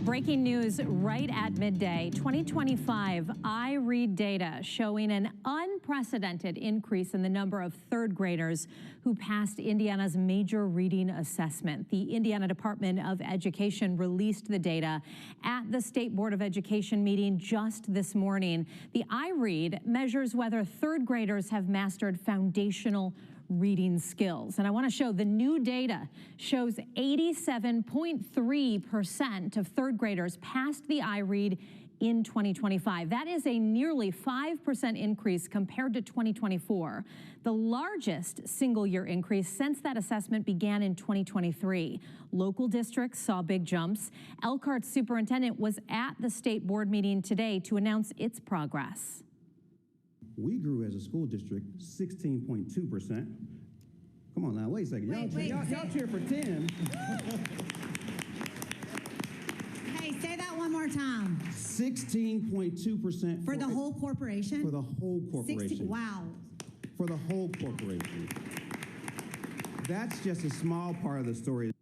Breaking news right at midday. 2025 IREAD data showing an unprecedented increase in the number of third graders who passed Indiana's major reading assessment. The Indiana Department of Education released the data at the State Board of Education meeting just this morning. The IREAD measures whether third graders have mastered foundational reading skills. And I want to show the new data shows 87.3% of third graders passed the IREAD in 2025. That is a nearly 5% increase compared to 2024, the largest single-year increase since that assessment began in 2023. Local districts saw big jumps. Elkhart's superintendent was at the state board meeting today to announce its progress. We grew as a school district 16.2%. Come on now, wait a second. Y'all cheer for 10. Hey, say that one more time. 16.2%. For the whole corporation? For the whole corporation. Wow. For the whole corporation. That's just a small part of the story.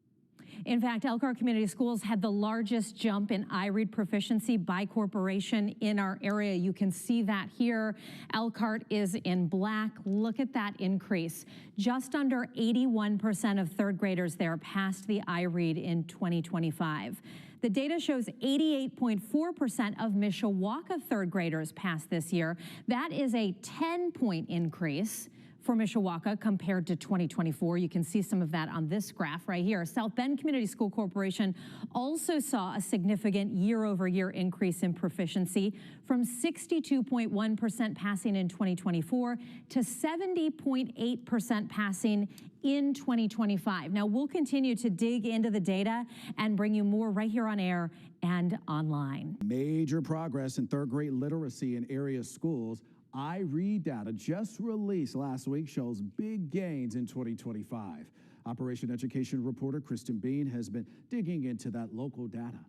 In fact, Elkhart Community Schools had the largest jump in IREAD proficiency by corporation in our area. You can see that here. Elkhart is in black. Look at that increase. Just under 81% of third graders there passed the IREAD in 2025. The data shows 88.4% of Mishawaka third graders passed this year. That is a 10-point increase for Mishawaka compared to 2024. You can see some of that on this graph right here. South Bend Community School Corporation also saw a significant year-over-year increase in proficiency from 62.1% passing in 2024 to 70.8% passing in 2025. Now, we'll continue to dig into the data and bring you more right here on air and online. Major progress in third grade literacy in area schools. IREAD data just released last week shows big gains in 2025. Operation Education reporter Kristen Bean has been digging into that local data.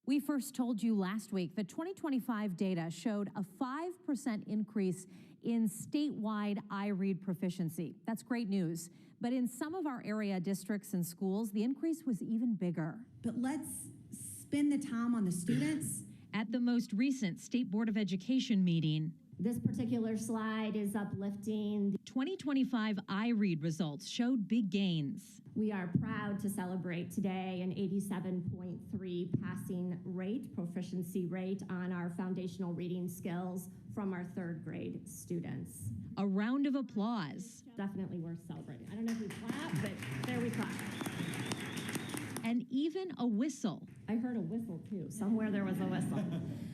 We first told you last week that 2025 data showed a 5% increase in statewide IREAD proficiency. That's great news. But in some of our area districts and schools, the increase was even bigger. But let's spend the time on the students. At the most recent State Board of Education meeting, this particular slide is uplifting. 2025 IREAD results showed big gains. We are proud to celebrate today an 87.3 passing rate, proficiency rate on our foundational reading skills from our third grade students. A round of applause. Definitely worth celebrating. I don't know if we clap, but there we clap. And even a whistle. I heard a whistle too. Somewhere there was a whistle.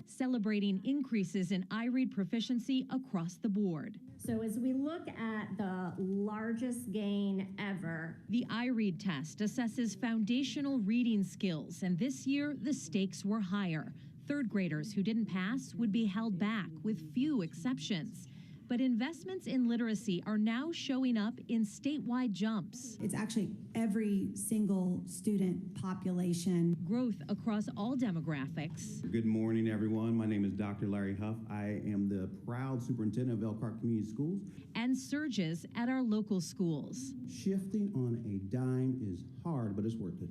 Celebrating increases in IREAD proficiency across the board. So as we look at the largest gain ever, the IREAD test assesses foundational reading skills, and this year the stakes were higher. Third graders who didn't pass would be held back, with few exceptions. But investments in literacy are now showing up in statewide jumps. It's actually every single student population. Growth across all demographics. Good morning, everyone. My name is Dr. Larry Huff. I am the proud superintendent of Elkhart Community Schools. And surges at our local schools. Shifting on a dime is hard, but it's worth it.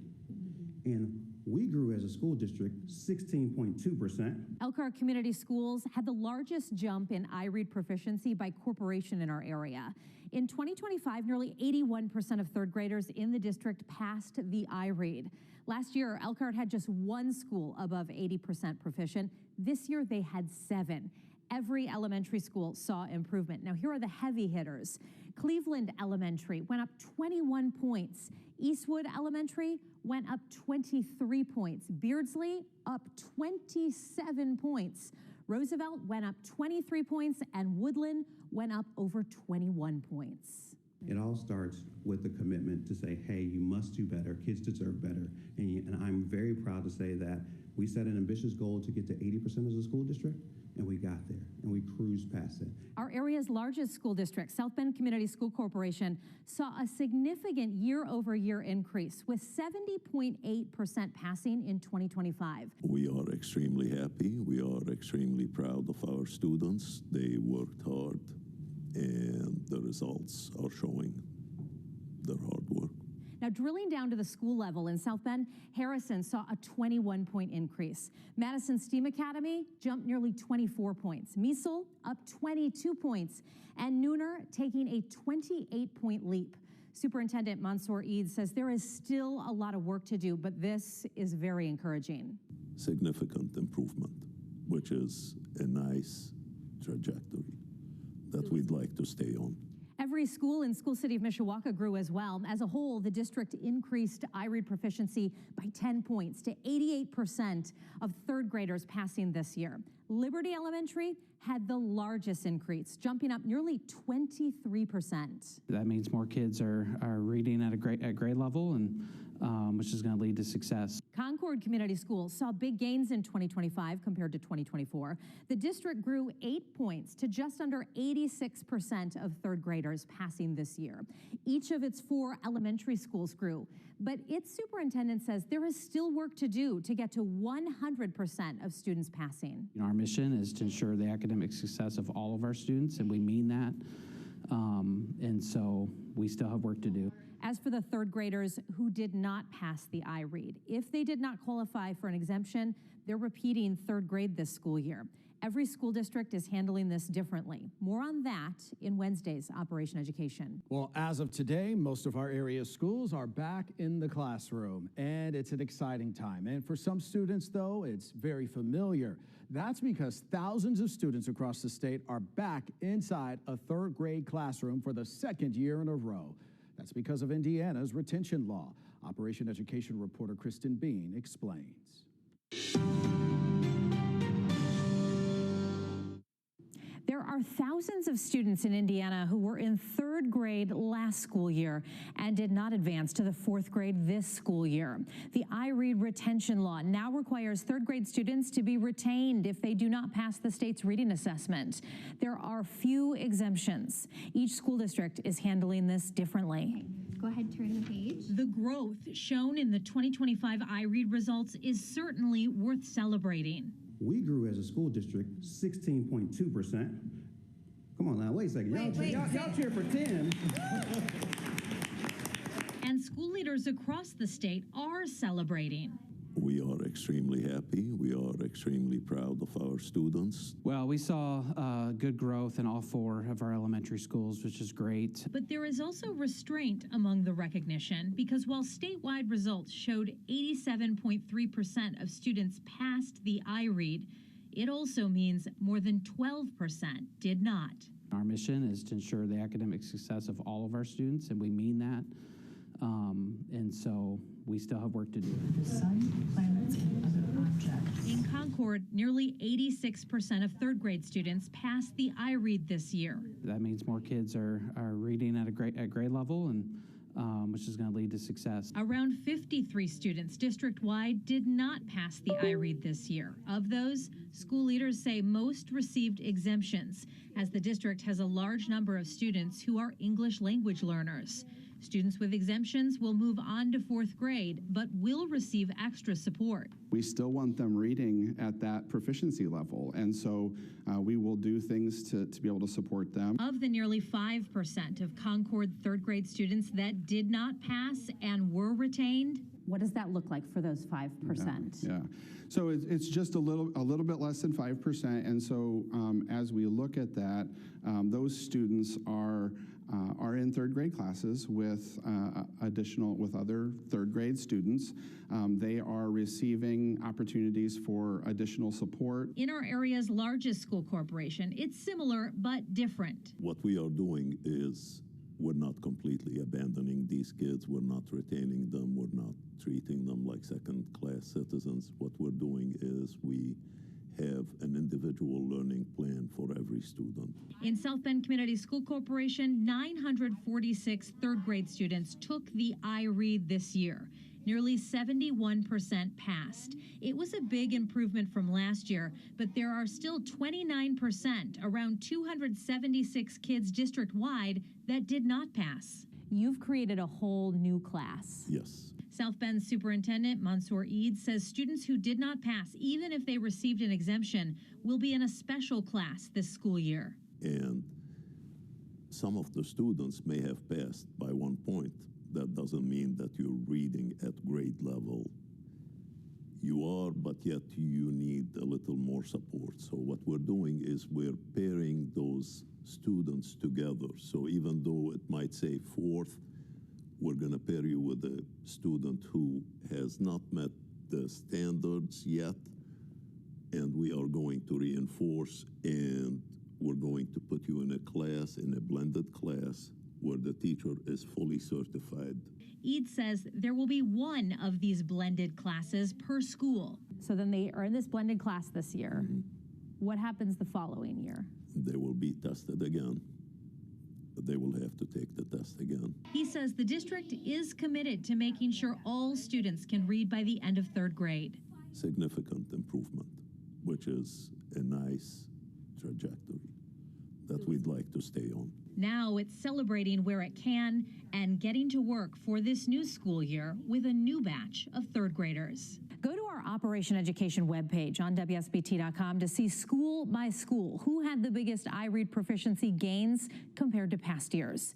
And we grew as a school district 16.2%. Elkhart Community Schools had the largest jump in IREAD proficiency by corporation in our area. In 2025, nearly 81% of third graders in the district passed the IREAD. Last year, Elkhart had just one school above 80% proficient. This year, they had 7. Every elementary school saw improvement. Now, here are the heavy hitters. Cleveland Elementary went up 21 points. Eastwood Elementary went up 23 points. Beardsley up 27 points. Roosevelt went up 23 points, and Woodland went up over 21 points. It all starts with the commitment to say, hey, you must do better. Kids deserve better. And I'm very proud to say that we set an ambitious goal to get to 80% as a school district, and we got there, and we cruised past it. Our area's largest school district, South Bend Community School Corporation, saw a significant year-over-year increase, with 70.8% passing in 2025. We are extremely happy. We are extremely proud of our students. They worked hard, and the results are showing their hard work. Now, Now, drilling down to the school level in South Bend, Harrison saw a 21-point increase. Madison STEAM Academy jumped nearly 24 points. Miesel up 22 points. And Nooner taking a 28-point leap. Superintendent Mansour Eid says there is still a lot of work to do, but this is very encouraging. Significant improvement, which is a nice trajectory that we'd like to stay on. Every school in School City of Mishawaka grew as well. As a whole, the district increased IREAD proficiency by 10 points to 88% of third graders passing this year. Liberty Elementary had the largest increase, jumping up nearly 23%. That means more kids are reading at grade level, and which is going to lead to success. Concord Community Schools saw big gains in 2025 compared to 2024. The district grew 8 points to just under 86% of third graders passing this year. Each of its 4 elementary schools grew, but its superintendent says there is still work to do to get to 100% of students passing. Our mission is to ensure the academic success of all of our students, and we mean that. And so we still have work to do. As for the third graders who did not pass the IREAD, if they did not qualify for an exemption, they're repeating third grade this school year. Every school district is handling this differently. More on that in Wednesday's Operation Education. Well, as of today, most of our area schools are back in the classroom, and it's an exciting time. And for some students, though, it's very familiar. That's because thousands of students across the state are back inside a third grade classroom for the second year in a row. That's because of Indiana's retention law. Operation Education reporter Kristen Bean explains. There are thousands of students in Indiana who were in third grade last school year and did not advance to the fourth grade this school year. The IREAD retention law now requires third grade students to be retained if they do not pass the state's reading assessment. There are few exemptions. Each school district is handling this differently. Go ahead, turn the page. The growth shown in the 2025 IREAD results is certainly worth celebrating. We grew as a school district 16.2%. Come on now, wait a second. Y'all cheer for 10. And school leaders across the state are celebrating. We are extremely happy. We are extremely proud of our students. Well, we saw good growth in all 4 of our elementary schools, which is great. But there is also restraint among the recognition because while statewide results showed 87.3% of students passed the IREAD, it also means more than 12% did not. Our mission is to ensure the academic success of all of our students, and we mean that. And so we still have work to do. The sun, planets, and other objects. In Concord, nearly 86% of third grade students passed the IREAD this year. That means more kids are reading at grade level, and which is going to lead to success. Around 53 students district-wide did not pass the IREAD this year. Of those, school leaders say most received exemptions, as the district has a large number of students who are English language learners. Students with exemptions will move on to fourth grade, but will receive extra support. We still want them reading at that proficiency level, and so we will do things to be able to support them. Of the nearly 5% of Concord third grade students that did not pass and were retained, what does that look like for those 5%? Yeah. So it's just a little bit less than 5%, and so as we look at that, those students are in third grade classes with other third grade students. They are receiving opportunities for additional support. In our area's largest school corporation, it's similar but different. What we are doing is we're not completely abandoning these kids. We're not retaining them. We're not treating them like second-class citizens. What we're doing is we have an individual learning plan for every student. In South Bend Community School Corporation, 946 third grade students took the IREAD this year. Nearly 71% passed. It was a big improvement from last year, but there are still 29%, around 276 kids district-wide, that did not pass. You've created a whole new class. Yes. South Bend Superintendent Mansour Eid says students who did not pass, even if they received an exemption, will be in a special class this school year. And some of the students may have passed by 1 point, That doesn't mean that you're reading at grade level. You are, but yet you need a little more support. So what we're doing is we're pairing those students together. So even though it might say fourth, we're going to pair you with a student who has not met the standards yet, and we are going to reinforce, and we're going to put you in a class, in a blended class, where the teacher is fully certified. IREAD says there will be one of these blended classes per school. So then they are in this blended class this year. What happens the following year? They will be tested again. They will have to take the test again. He says the district is committed to making sure all students can read by the end of third grade. Significant improvement, which is a nice trajectory that we'd like to stay on. Now it's celebrating where it can and getting to work for this new school year with a new batch of third graders. Go to our Operation Education webpage on WSBT.com to see school by school who had the biggest IREAD proficiency gains compared to past years.